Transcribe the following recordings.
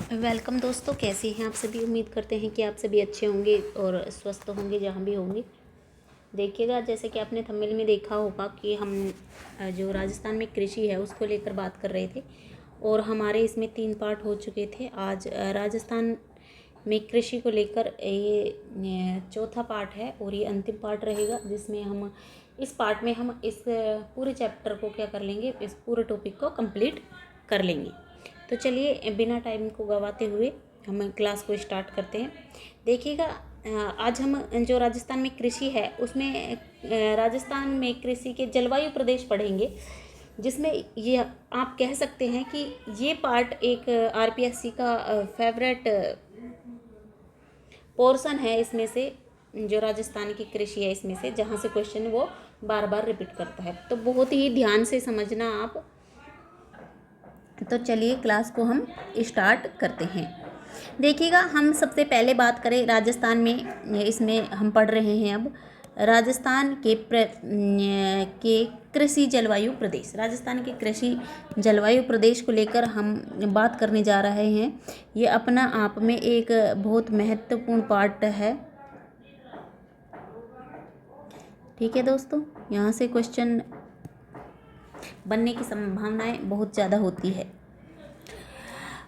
Welcome दोस्तों, कैसे हैं आप सभी। उम्मीद करते हैं कि आप सभी अच्छे होंगे और स्वस्थ होंगे जहाँ भी होंगे। देखिएगा, जैसे कि आपने थंबनेल में देखा होगा कि हम जो राजस्थान में कृषि है उसको लेकर बात कर रहे थे और हमारे इसमें 3 पार्ट हो चुके थे। आज राजस्थान में कृषि को लेकर ये चौथा पार्ट है और ये अंतिम पार्ट रहेगा, जिसमें हम इस पार्ट में हम इस पूरे चैप्टर को क्या कर लेंगे, इस पूरे टॉपिक को कंप्लीट कर लेंगे। तो चलिए बिना टाइम को गवाते हुए हम क्लास को स्टार्ट करते हैं। देखिएगा, आज हम जो राजस्थान में कृषि है उसमें राजस्थान में कृषि के जलवायु प्रदेश पढ़ेंगे, जिसमें ये आप कह सकते हैं कि ये पार्ट एक आरपीएससी का फेवरेट पोर्शन है। इसमें से जो राजस्थान की कृषि है इसमें से जहाँ से क्वेश्चन वो बार बार रिपीट करता है, तो बहुत ही ध्यान से समझना आप। तो चलिए क्लास को हम स्टार्ट करते हैं। देखिएगा, हम सबसे पहले बात करें राजस्थान में, इसमें हम पढ़ रहे हैं अब राजस्थान के कृषि जलवायु प्रदेश। राजस्थान के कृषि जलवायु प्रदेश को लेकर हम बात करने जा रहे हैं। ये अपना आप में एक बहुत महत्वपूर्ण पार्ट है। ठीक है दोस्तों, यहाँ से क्वेश्चन बनने की संभावनाएं बहुत ज़्यादा होती है।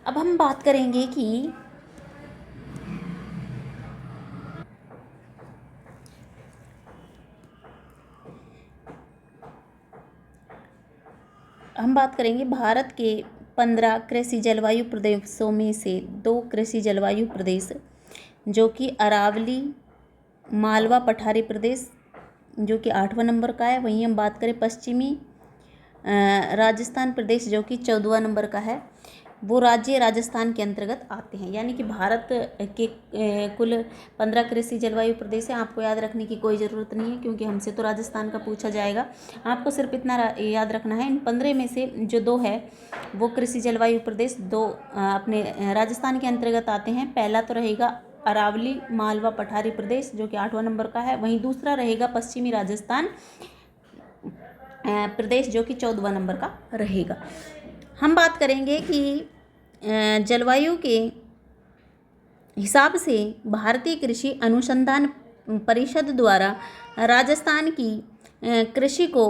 अब हम बात करेंगे कि भारत के 15 कृषि जलवायु प्रदेशों में से 2 कृषि जलवायु प्रदेश, जो कि अरावली मालवा पठारी प्रदेश जो कि 8वां नंबर का है। वहीं हम बात करें पश्चिमी राजस्थान प्रदेश जो कि 14वां नंबर का है, वो राज्य राजस्थान के अंतर्गत आते हैं। यानी कि भारत के कुल 15 कृषि जलवायु प्रदेश हैं। आपको याद रखने की कोई ज़रूरत नहीं है, क्योंकि हमसे तो राजस्थान का पूछा जाएगा। आपको सिर्फ इतना याद रखना है, इन 15 में से जो 2 है वो कृषि जलवायु प्रदेश 2 अपने राजस्थान के अंतर्गत आते हैं। पहला तो रहेगा अरावली मालवा पठारी प्रदेश जो कि 8वां नंबर का है। वहीं दूसरा रहेगा पश्चिमी राजस्थान प्रदेश जो कि 14वां नंबर का रहेगा। हम बात करेंगे कि जलवायु के हिसाब से भारतीय कृषि अनुसंधान परिषद द्वारा राजस्थान की कृषि को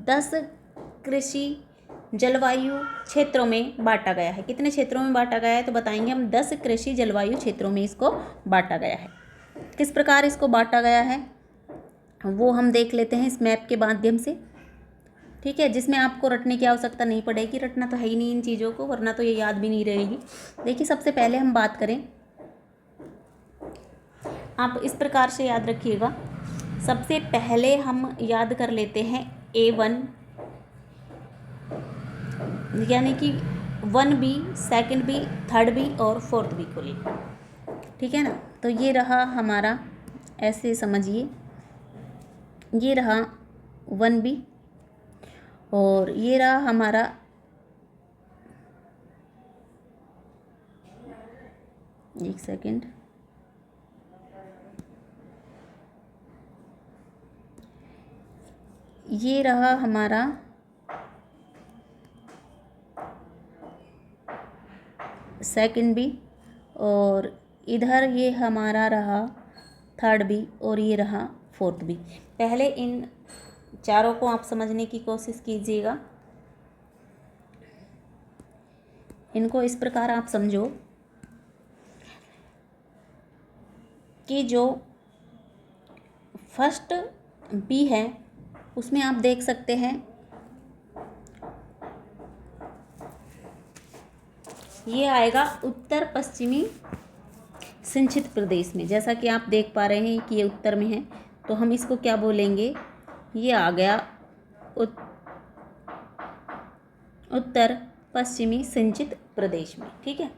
10 कृषि जलवायु क्षेत्रों में बांटा गया है। कितने क्षेत्रों में बांटा गया है तो बताएंगे हम। 10 कृषि जलवायु क्षेत्रों में इसको बांटा गया है। किस प्रकार इसको बांटा गया है वो हम देख लेते हैं इस मैप के माध्यम से। ठीक है, जिसमें आपको रटने की आवश्यकता नहीं पड़ेगी। रटना तो है ही नहीं इन चीज़ों को, वरना तो ये याद भी नहीं रहेगी। देखिए, सबसे पहले हम बात करें, आप इस प्रकार से याद रखिएगा। सबसे पहले हम याद कर लेते हैं A1, यानी कि 1B, 2B, 3B और 4B को लेकर। ठीक है ना, तो ये रहा हमारा, ऐसे समझिए, ये रहा 1B और ये रहा हमारा एक सेकेंड, ये रहा हमारा 2B और इधर ये हमारा रहा 3B और ये रहा 4B। पहले इन चारों को आप समझने की कोशिश कीजिएगा। इनको इस प्रकार आप समझो कि जो फर्स्ट B है उसमें आप देख सकते हैं ये आएगा उत्तर पश्चिमी सिंचित प्रदेश में। जैसा कि आप देख पा रहे हैं कि ये उत्तर में है, तो हम इसको क्या बोलेंगे, ये आ गया उत्तर पश्चिमी सिंचित प्रदेश में। ठीक है,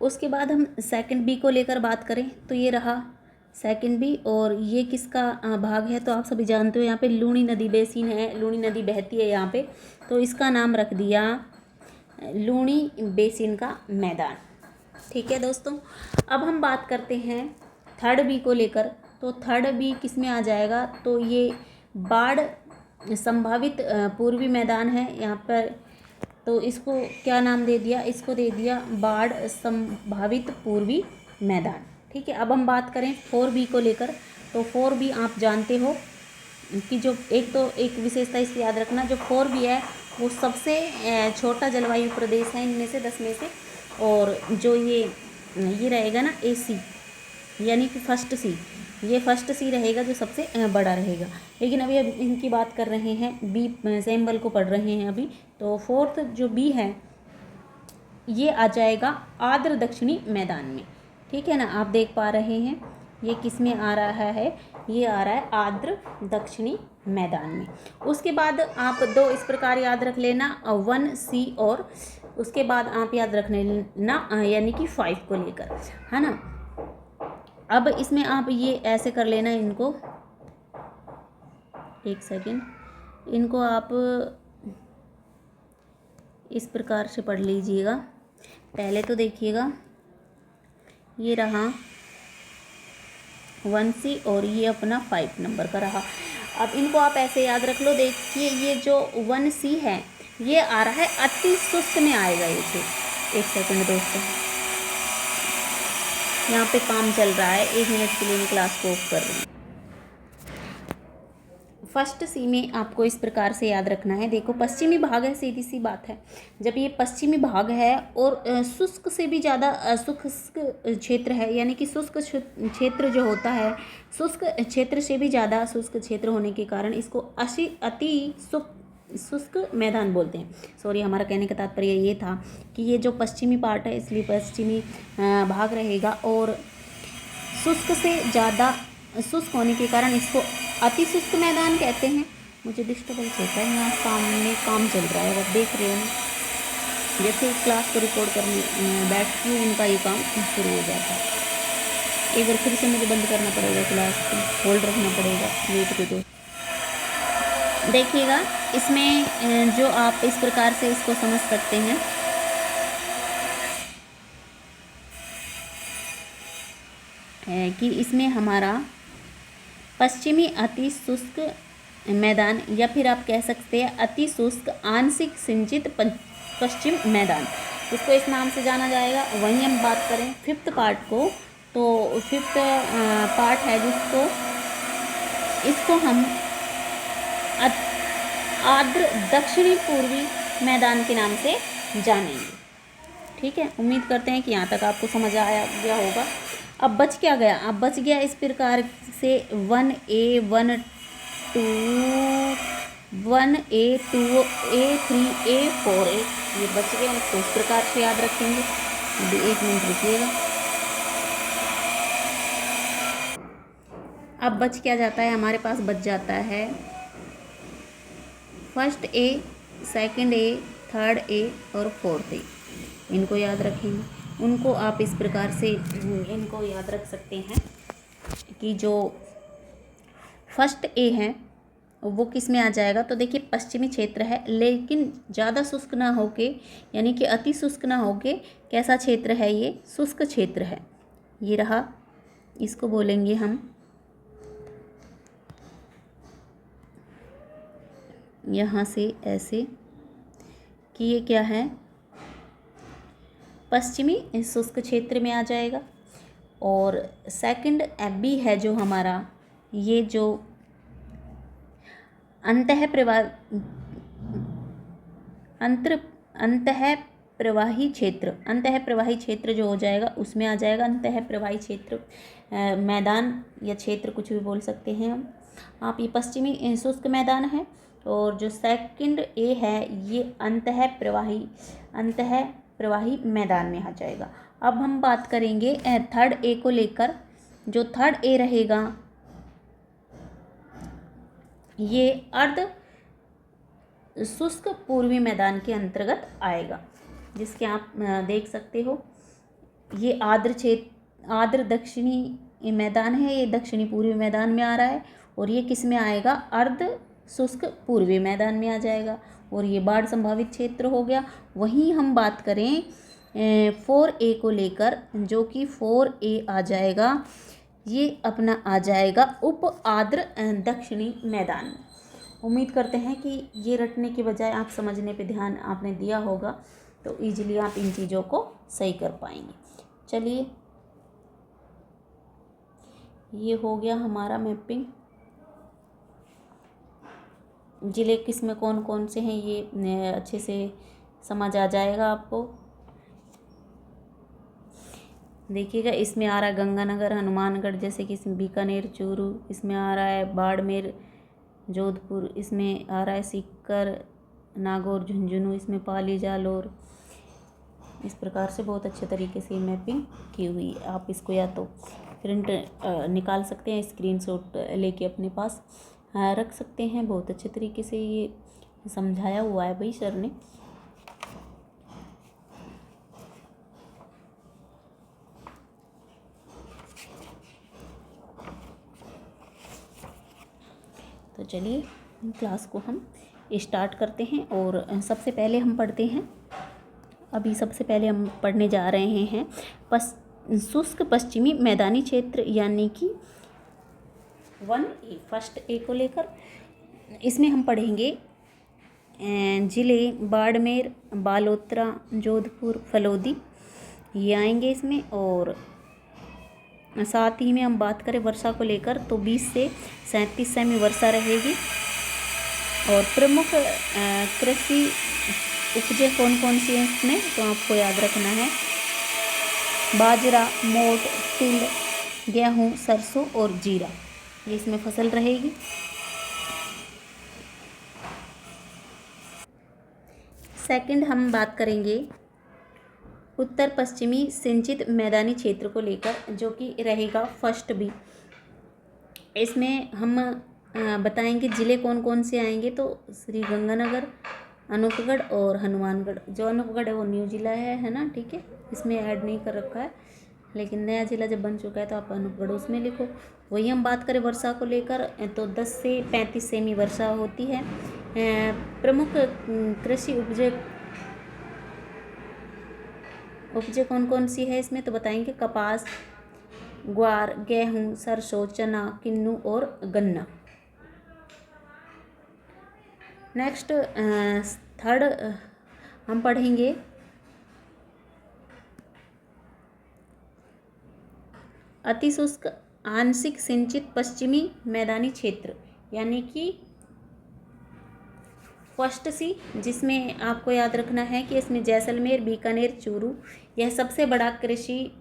उसके बाद हम 2B को लेकर बात करें तो ये रहा 2B और ये किसका भाग है तो आप सभी जानते हो, यहाँ पे लूनी नदी बेसिन है, लूनी नदी बहती है यहाँ पे, तो इसका नाम रख दिया लूनी बेसिन का मैदान। ठीक है दोस्तों, अब हम बात करते हैं 3B को लेकर। तो 3B किस में आ जाएगा, तो ये बाढ़ संभावित पूर्वी मैदान है। यहाँ पर तो इसको क्या नाम दे दिया, इसको दे दिया बाढ़ संभावित पूर्वी मैदान। ठीक है, अब हम बात करें 4B को लेकर, तो 4B आप जानते हो कि जो एक विशेषता इसकी याद रखना, जो 4B है वो सबसे छोटा जलवायु प्रदेश है इनमें से 10 में से। और जो ये रहेगा ना AC, यानी कि फर्स्ट C, ये फर्स्ट C रहेगा जो सबसे बड़ा रहेगा। लेकिन अभी इनकी बात कर रहे हैं, B सिंबल को पढ़ रहे हैं अभी। तो फोर्थ जो B है ये आ जाएगा आर्द्र दक्षिणी मैदान में। ठीक है ना, आप देख पा रहे हैं ये किस में आ रहा है, ये आ रहा है आर्द्र दक्षिणी मैदान में। उसके बाद आप 2 इस प्रकार याद रख लेना, 1C, और उसके बाद आप याद रख लेना यानी कि 5 को लेकर, है ना। अब इसमें आप ये ऐसे कर लेना, इनको एक सेकेंड, इनको आप इस प्रकार से पढ़ लीजिएगा। पहले तो देखिएगा ये रहा 1C और ये अपना 5 नंबर का रहा। अब इनको आप ऐसे याद रख लो। देखिए ये जो 1C है ये आ रहा है अति शुष्क में आएगा ये चीज। एक सेकंड दोस्तों, यहाँ पे काम चल रहा है, 1 मिनट के लिए मैं क्लास को ऑफ कर रही हूँ। फर्स्ट C में आपको इस प्रकार से याद रखना है। देखो पश्चिमी भाग है, सीधी सी बात है, जब ये पश्चिमी भाग है और शुष्क से भी ज़्यादा शुष्क क्षेत्र है, यानी कि शुष्क क्षेत्र जो होता है, शुष्क क्षेत्र से भी ज़्यादा शुष्क क्षेत्र होने के कारण इसको अति शुष्क मैदान बोलते हैं। सॉरी, हमारा कहने का तात्पर्य ये था कि ये जो पश्चिमी पार्ट है इसलिए पश्चिमी भाग रहेगा, और शुष्क से ज़्यादा शुष्क होने के कारण इसको अति शुष्क मैदान कहते हैं। मुझे डिस्टर्बेंस होता है, यहाँ सामने काम चल रहा है, आप देख रहे हो, जैसे क्लास को रिकॉर्ड करने बैठती हूँ उनका ये काम शुरू हो जाता है। एक बार फिर से मुझे बंद करना पड़ेगा, क्लास को होल्ड रखना पड़ेगा। वेट पे तो देखिएगा, इसमें जो आप इस प्रकार से इसको समझ सकते हैं कि इसमें हमारा पश्चिमी अति शुष्क मैदान, या फिर आप कह सकते हैं अति शुष्क आंशिक सिंचित पश्चिम मैदान, इसको इस नाम से जाना जाएगा। वहीं हम बात करें 5th पार्ट को, तो 5th पार्ट है इसको हम आर्द्र दक्षिणी पूर्वी मैदान के नाम से जानेंगे। ठीक है, उम्मीद करते हैं कि यहाँ तक आपको समझ आया गया होगा। अब बच क्या गया, अब बच गया इस प्रकार से 1A 1A 2A 3A 4A, ये बच गए, तो इस प्रकार से याद रखेंगे। अभी 1 मिनट रुकिएगा। अब बच क्या जाता है, हमारे पास बच जाता है first A, second A, third A और 4th A। इनको याद रखेंगे, उनको आप इस प्रकार से इनको याद रख सकते हैं कि जो फर्स्ट A है वो किस में आ जाएगा। तो देखिए पश्चिमी क्षेत्र है, लेकिन ज़्यादा शुष्क ना होके, यानी कि अति शुष्क ना होके, कैसा क्षेत्र है ये, शुष्क क्षेत्र है। ये रहा, इसको बोलेंगे हम यहाँ से ऐसे कि ये क्या है, पश्चिमी शुष्क क्षेत्र में आ जाएगा। और सेकंड B है जो हमारा, ये जो अंतः प्रवाही क्षेत्र जो हो जाएगा उसमें आ जाएगा अंतः प्रवाही क्षेत्र, मैदान या क्षेत्र कुछ भी बोल सकते हैं हम आप। ये पश्चिमी शुष्क मैदान है, और जो सेकंड A है ये अंतः प्रवाही मैदान में आ जाएगा। अब हम बात करेंगे थर्ड A को लेकर। जो थर्ड A रहेगा ये अर्ध शुष्क पूर्वी मैदान के अंतर्गत आएगा, जिसके आप देख सकते हो ये आर्द्र दक्षिणी मैदान है, ये दक्षिणी पूर्वी मैदान में आ रहा है, और ये किस में आएगा, अर्ध शुष्क पूर्वी मैदान में आ जाएगा, और ये बाढ़ संभावित क्षेत्र हो गया। वहीं हम बात करें 4A को लेकर, जो कि 4A आ जाएगा, ये अपना आ जाएगा उप आर्द्र दक्षिणी मैदान। उम्मीद करते हैं कि ये रटने के बजाय आप समझने पे ध्यान आपने दिया होगा, तो ईजिली आप इन चीज़ों को सही कर पाएंगे। चलिए, ये हो गया हमारा मैपिंग। ज़िले किस में कौन कौन से हैं ये अच्छे से समझ आ जाएगा आपको। देखिएगा, इसमें आ रहा है गंगानगर, हनुमानगढ़, जैसे कि इसमें बीकानेर, चूरू, इसमें आ रहा है बाड़मेर, जोधपुर, इसमें आ रहा है सीकर, नागौर, झुंझुनू, इसमें पाली, जालौर। इस प्रकार से बहुत अच्छे तरीके से मैपिंग की हुई है। आप इसको या तो प्रिंट निकाल सकते हैं, स्क्रीनशॉट लेके अपने पास रख सकते हैं। बहुत अच्छे तरीके से ये समझाया हुआ है भाई सर ने। तो चलिए क्लास को हम स्टार्ट करते हैं और सबसे पहले हम पढ़ते हैं। अभी सबसे पहले हम पढ़ने जा रहे हैं शुष्क पश्चिमी मैदानी क्षेत्र, यानी कि 1A, फर्स्ट ए को लेकर। इसमें हम पढ़ेंगे ज़िले बाड़मेर, बालोतरा, जोधपुर, फलोदी, ये आएंगे इसमें। और साथ ही में हम बात करें वर्षा को लेकर तो 20 से 37 सेमी वर्षा रहेगी। और प्रमुख कृषि उपजें कौन कौन सी हैं इसमें, तो आपको याद रखना है बाजरा, मोट, तिल, गेहूँ, सरसों और जीरा, ये इसमें फसल रहेगी। सेकंड हम बात करेंगे उत्तर पश्चिमी सिंचित मैदानी क्षेत्र को लेकर, जो कि रहेगा फर्स्ट बी। इसमें हम बताएंगे ज़िले कौन कौन से आएंगे, तो श्री गंगानगर, अनूपगढ़ और हनुमानगढ़। जो अनूपगढ़ है वो न्यू ज़िला है ना, ठीक है, इसमें ऐड नहीं कर रखा है, लेकिन नया ज़िला जब बन चुका है तो आप अनूपगढ़ उसमें लिखो। वही हम बात करें वर्षा को लेकर तो 10 से 35 सेमी वर्षा होती है। प्रमुख कृषि उपजे कौन कौन सी है इसमें, तो बताएंगे कपास, ग्वार, गेहूँ, सरसों, चना, किन्नू और गन्ना। नेक्स्ट थर्ड हम पढ़ेंगे अतिशुष्क आंशिक सिंचित पश्चिमी मैदानी क्षेत्र, यानी कि फर्स्ट सी, जिसमें आपको याद रखना है कि इसमें जैसलमेर, बीकानेर, चूरू, यह सबसे बड़ा कृषि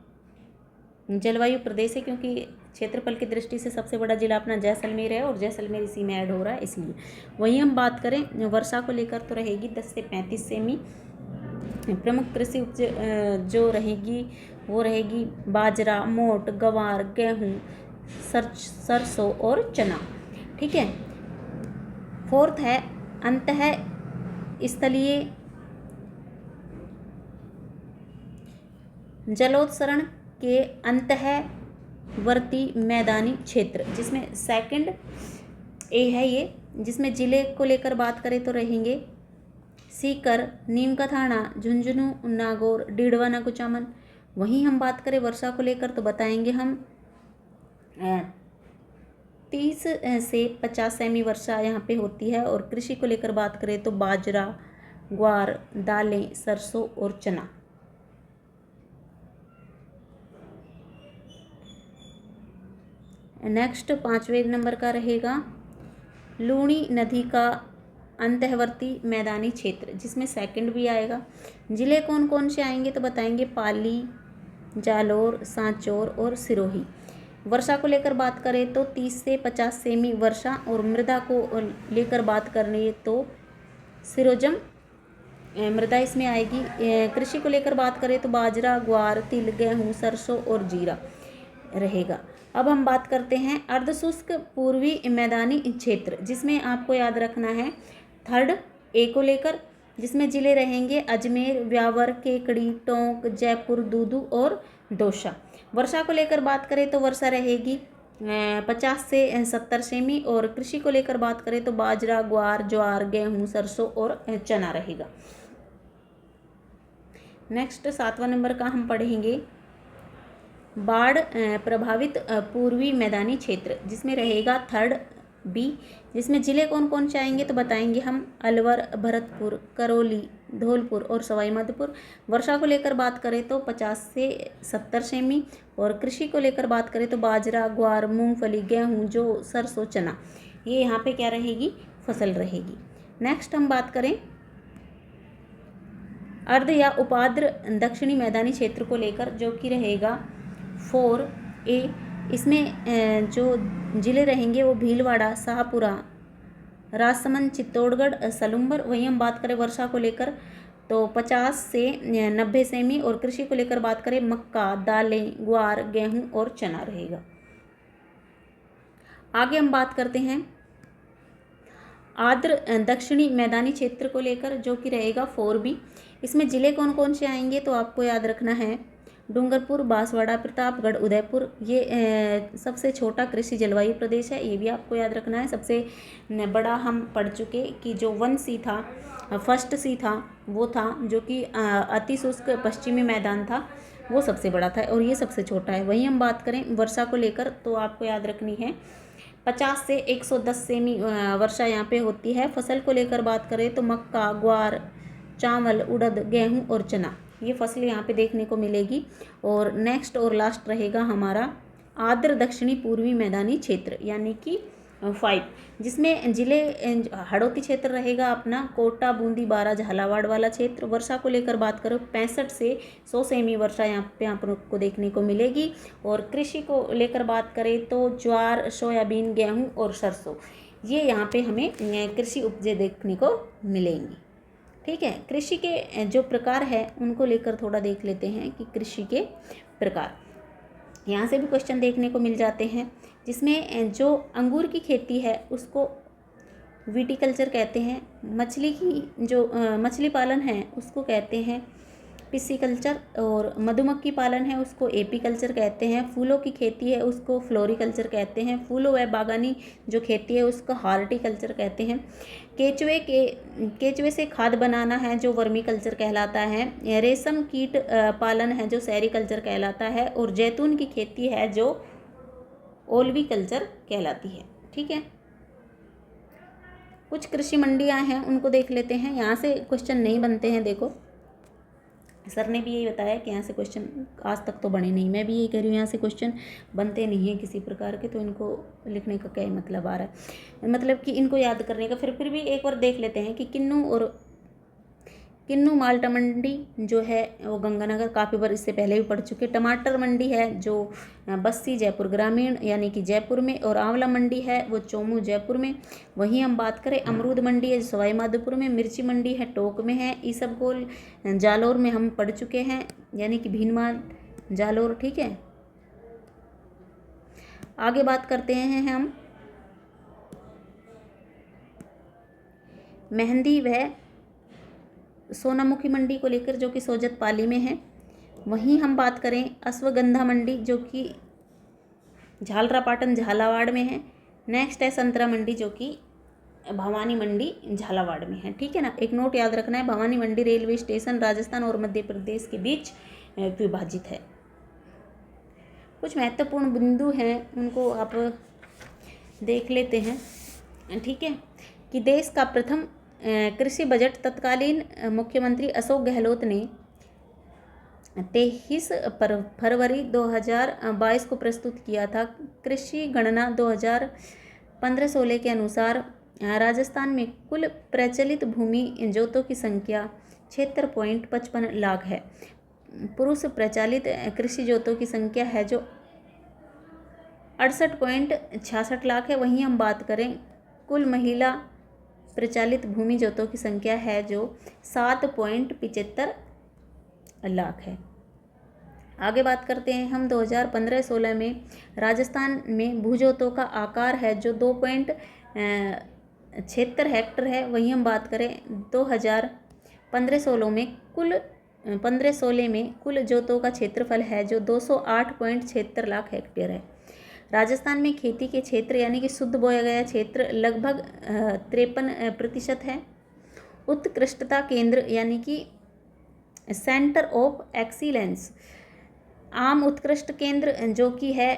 जलवायु प्रदेश है, क्योंकि क्षेत्रफल की दृष्टि से सबसे बड़ा जिला अपना जैसलमेर है और जैसलमेर इसी में ऐड हो रहा है, इसलिए। वहीं हम बात करें वर्षा को लेकर तो रहेगी 10 से 35 सेमी। प्रमुख कृषि उपज जो रहेगी वो रहेगी बाजरा, मोट, गवार, गेहूँ, सरसों और चना, ठीक है। फोर्थ है अंतः स्थलीय जलोत्सरण के अंतःवर्ती मैदानी क्षेत्र, जिसमें सेकंड ए है ये, जिसमें ज़िले को लेकर बात करें तो रहेंगे सीकर, नीम का थाना, झुंझुनू, नागौर, डीडवाना, कुचामन। वहीं हम बात करें वर्षा को लेकर तो बताएंगे हम 30 से 50 सेमी वर्षा यहाँ पे होती है। और कृषि को लेकर बात करें तो बाजरा, ग्वार, दालें, सरसों और चना। नेक्स्ट 5वें नंबर का रहेगा लूणी नदी का अंतःवर्ती मैदानी क्षेत्र, जिसमें सेकंड भी आएगा। ज़िले कौन कौन से आएंगे, तो बताएंगे पाली, जालौर, सांचौर और सिरोही। वर्षा को लेकर बात करें तो 30 से 50 सेमी वर्षा। और मृदा को लेकर बात करने तो सिरोजम मृदा इसमें आएगी। कृषि को लेकर बात करें तो बाजरा, ग्वार, तिल, गेहूँ, सरसों और जीरा रहेगा। अब हम बात करते हैं अर्धशुष्क पूर्वी मैदानी क्षेत्र, जिसमें आपको याद रखना है थर्ड ए को लेकर, जिसमें ज़िले रहेंगे अजमेर, ब्यावर, केकड़ी, टोंक, जयपुर, दूदू और दौसा। वर्षा को लेकर बात करें तो वर्षा रहेगी 50 से 70 सेमी। और कृषि को लेकर बात करें तो बाजरा, ग्वार, ज्वार, गेहूँ, सरसों और चना रहेगा। नेक्स्ट 7वां नंबर का हम पढ़ेंगे बाढ़ प्रभावित पूर्वी मैदानी क्षेत्र, जिसमें रहेगा थर्ड बी, जिसमें ज़िले कौन कौन से आएंगे तो बताएंगे हम अलवर, भरतपुर, करौली, धौलपुर और सवाई माधोपुर। वर्षा को लेकर बात करें तो 50 से 70 सेमी, और कृषि को लेकर बात करें तो बाजरा, ग्वार, मूंगफली, गेहूं, जौ, सरसों, चना, ये यहाँ पे क्या रहेगी, फसल रहेगी। नेक्स्ट हम बात करें अर्ध या उपार्द्र दक्षिणी मैदानी क्षेत्र को लेकर, जो कि रहेगा 4A। इसमें जो जिले रहेंगे वो भीलवाड़ा, शाहपुरा, राजसमंद, चित्तौड़गढ़, सलूम्बर। वहीं हम बात करें वर्षा को लेकर तो 50 से 90 सेमी, और कृषि को लेकर बात करें मक्का, दालें, ग्वार, गेहूं और चना रहेगा। आगे हम बात करते हैं आर्द्र दक्षिणी मैदानी क्षेत्र को लेकर, जो कि रहेगा 4B। इसमें ज़िले कौन कौन से आएंगे तो आपको याद रखना है डूंगरपुर, बांसवाड़ा, प्रतापगढ़, उदयपुर। ये सबसे छोटा कृषि जलवायु प्रदेश है, ये भी आपको याद रखना है। सबसे बड़ा हम पढ़ चुके कि जो 1C था, फर्स्ट C था, वो था जो कि अति शुष्क पश्चिमी मैदान था, वो सबसे बड़ा था, और ये सबसे छोटा है। वहीं हम बात करें वर्षा को लेकर तो आपको याद रखनी है 50 से 110 सेमी वर्षा यहाँ पे होती है। फसल को लेकर बात करें तो मक्का, ग्वार, चावल, उड़द, गेहूं और चना, ये फसल यहाँ पे देखने को मिलेगी। और नेक्स्ट और लास्ट रहेगा हमारा आर्द्र दक्षिणी पूर्वी मैदानी क्षेत्र, यानी कि 5, जिसमें जिले हड़ौती क्षेत्र रहेगा अपना कोटा, बूंदी, बारा, झालावाड़ वाला क्षेत्र। वर्षा को लेकर बात करो 65 से 100 सेमी वर्षा यहाँ पे आपको देखने को मिलेगी। और कृषि को लेकर बात करें तो ज्वार, सोयाबीन, गेहूं और सरसों, ये यहाँ पे हमें कृषि उपजे देखने को मिलेंगी। ठीक है, कृषि के जो प्रकार है उनको लेकर थोड़ा देख लेते हैं कि कृषि के प्रकार यहाँ से भी क्वेश्चन देखने को मिल जाते हैं, जिसमें जो अंगूर की खेती है उसको विटीकल्चर कहते हैं। मछली की जो मछली पालन है उसको कहते हैं पिस्सीकल्चर, और मधुमक्खी पालन है उसको एपीकल्चर कहते हैं। फूलों की खेती है उसको फ्लोरिकल्चर कहते हैं। फूलों व बागानी जो खेती है उसको हार्टिकल्चर कहते हैं। केचुए से खाद बनाना है जो वर्मी कल्चर कहलाता है। रेशम कीट पालन है जो सेरीकल्चर कहलाता है। और जैतून की खेती है जो ओल्वीकल्चर कहलाती है। ठीक है, कुछ कृषि मंडियां हैं उनको देख लेते हैं। यहाँ से क्वेश्चन नहीं बनते हैं, देखो सर ने भी यही बताया कि यहाँ से क्वेश्चन आज तक तो बने नहीं, मैं भी यही कह रही हूँ यहाँ से क्वेश्चन बनते नहीं हैं किसी प्रकार के, तो इनको लिखने का क्या मतलब आ रहा है, मतलब कि इनको याद करने का। फिर भी एक बार देख लेते हैं कि किन्नू माल्टा मंडी जो है वो गंगानगर, काफ़ी बार इससे पहले भी पढ़ चुके। टमाटर मंडी है जो बस्सी जयपुर ग्रामीण यानी कि जयपुर में, और आंवला मंडी है वो चोमू जयपुर में। वहीं हम बात करें अमरूद मंडी है जो सवाई माधोपुर में। मिर्ची मंडी है टोंक में है। ईसबगोल जालौर में हम पढ़ चुके हैं, यानी कि भीनमार जालौर। ठीक है, आगे बात करते हैं हम मेहंदी व सोनामुखी मंडी को लेकर, जो कि सोजत पाली में है। वहीं हम बात करें अश्वगंधा मंडी जो कि झालरापाटन झालावाड़ में है। नेक्स्ट है संतरा मंडी जो कि भवानी मंडी झालावाड़ में है। ठीक है ना, एक नोट याद रखना है, भवानी मंडी रेलवे स्टेशन राजस्थान और मध्य प्रदेश के बीच विभाजित है। कुछ महत्वपूर्ण बिंदु हैं उनको आप देख लेते हैं। ठीक है, कि देश का प्रथम कृषि बजट तत्कालीन मुख्यमंत्री अशोक गहलोत ने 23 फरवरी 2022 को प्रस्तुत किया था। कृषि गणना 2015-16 के अनुसार राजस्थान में कुल प्रचलित भूमि जोतों की संख्या 76.55 लाख है। पुरुष प्रचलित कृषि जोतों की संख्या है जो 68.66 लाख है। वहीं हम बात करें कुल महिला प्रचलित भूमि जोतों की संख्या है जो 7.75 लाख है। आगे बात करते हैं हम 2015-16 में राजस्थान में भूजोतों का आकार है जो 2.76 हेक्टर है। वहीं हम बात करें 2015-16 में कुल जोतों का क्षेत्रफल है जो 208.76 लाख हेक्टेयर है। राजस्थान में खेती के क्षेत्र यानी कि शुद्ध बोया गया क्षेत्र लगभग 53% है। उत्कृष्टता केंद्र यानी कि सेंटर ऑफ एक्सीलेंस, आम उत्कृष्ट केंद्र जो कि है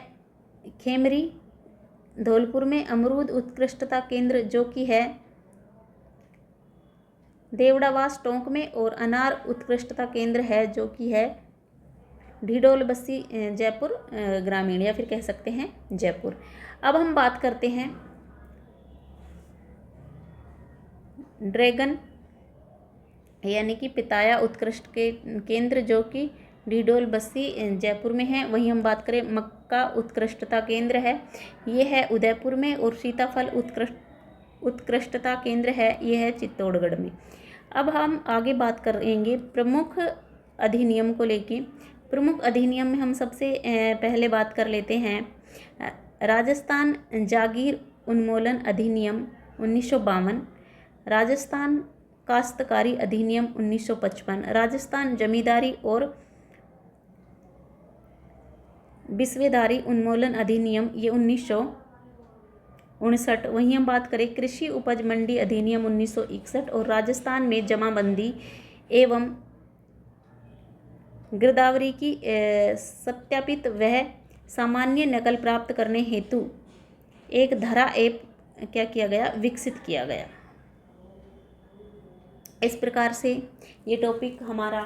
खेमरी धौलपुर में अमरूद उत्कृष्टता केंद्र जो कि है देवड़ावास टोंक में, और अनार उत्कृष्टता केंद्र है जो कि है ढिंडोल बस्सी जयपुर ग्रामीण, या फिर कह सकते हैं जयपुर। अब हम बात करते हैं ड्रैगन यानी कि पिताया उत्कृष्ट के केंद्र जो कि ढिंडोल बस्सी जयपुर में है। वहीं हम बात करें मक्का उत्कृष्टता केंद्र है, ये है उदयपुर में, और सीताफल उत्कृष्टता केंद्र है, ये है चित्तौड़गढ़ में। अब हम आगे बात करेंगे प्रमुख अधिनियम को लेके। प्रमुख अधिनियम में हम सबसे पहले बात कर लेते हैं राजस्थान जागीर उन्मूलन अधिनियम 1952, राजस्थान काश्तकारी अधिनियम 1955, राजस्थान जमींदारी और बिस्वेदारी उन्मूलन अधिनियम ये 1959। वहीं हम बात करें कृषि उपज मंडी अधिनियम 1961, और राजस्थान में जमाबंदी एवं गिरदावरी की सत्यापित वह सामान्य नकल प्राप्त करने हेतु एक धारा ऐप क्या किया गया, विकसित किया गया। इस प्रकार से ये टॉपिक हमारा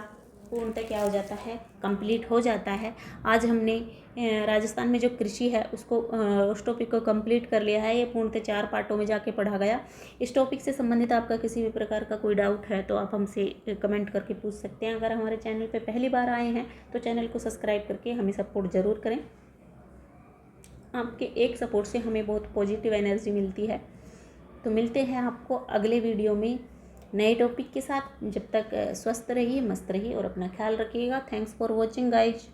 पूर्णतः क्या हो जाता है, कंप्लीट हो जाता है। आज हमने राजस्थान में जो कृषि है उसको उस टॉपिक को कंप्लीट कर लिया है। ये पूर्णतः 4 पार्टों में जाके पढ़ा गया। इस टॉपिक से संबंधित आपका किसी भी प्रकार का कोई डाउट है तो आप हमसे कमेंट करके पूछ सकते हैं। अगर हमारे चैनल पे पहली बार आए हैं तो चैनल को सब्सक्राइब करके हमें सपोर्ट ज़रूर करें। आपके एक सपोर्ट से हमें बहुत पॉजिटिव एनर्जी मिलती है। तो मिलते हैं आपको अगले वीडियो में नए टॉपिक के साथ। जब तक स्वस्थ रहिए, मस्त रहिए और अपना ख्याल रखिएगा। Thanks for watching guys.